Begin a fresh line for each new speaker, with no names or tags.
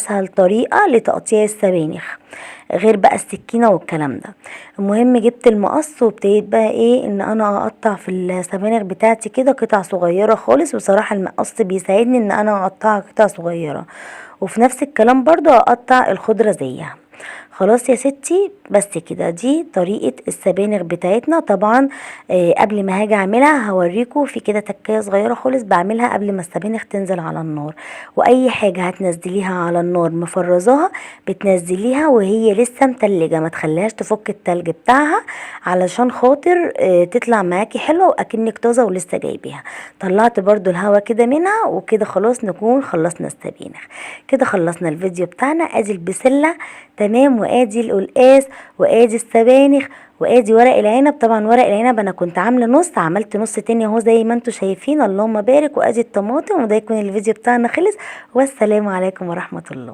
اسهل طريقة لتقطيع السبانخ غير بقى السكينة والكلام ده. المهم جبت المقص وابتديت بقى ايه ان انا اقطع في السبانخ بتاعتي كده قطع صغيرة خالص، وصراحة المقص بيساعدني ان انا اقطعها قطع صغيرة، وفي نفس الكلام برضو اقطع الخضرة زيها. خلاص يا ستي، بس كده دي طريقة السبانخ بتاعتنا. طبعا قبل ما هاجي اعملها هوريكم في كده تكاية صغيرة خالص بعملها قبل ما السبانخ تنزل على النار. واي حاجة هتنزليها على النار مفرزاها بتنزليها وهي لسه متلجة، ما تخليهاش تفك التلج بتاعها علشان خاطر تطلع معاكي حلوة واكنك طازة ولسه جايبيها. طلعت برضو الهوا كده منها، وكده خلاص نكون خلصنا السبانخ. كده خلصنا الفيديو بتاعنا. ادي البسلة تمام، وادي القلقاس، وادي السبانخ، وادي ورق العنب. طبعا ورق العنب انا كنت عامله نص، عملت نص تاني اهو زي ما انتم شايفين، اللهم بارك. وادي الطماطم. وده يكون الفيديو بتاعنا خلص، والسلام عليكم ورحمه الله.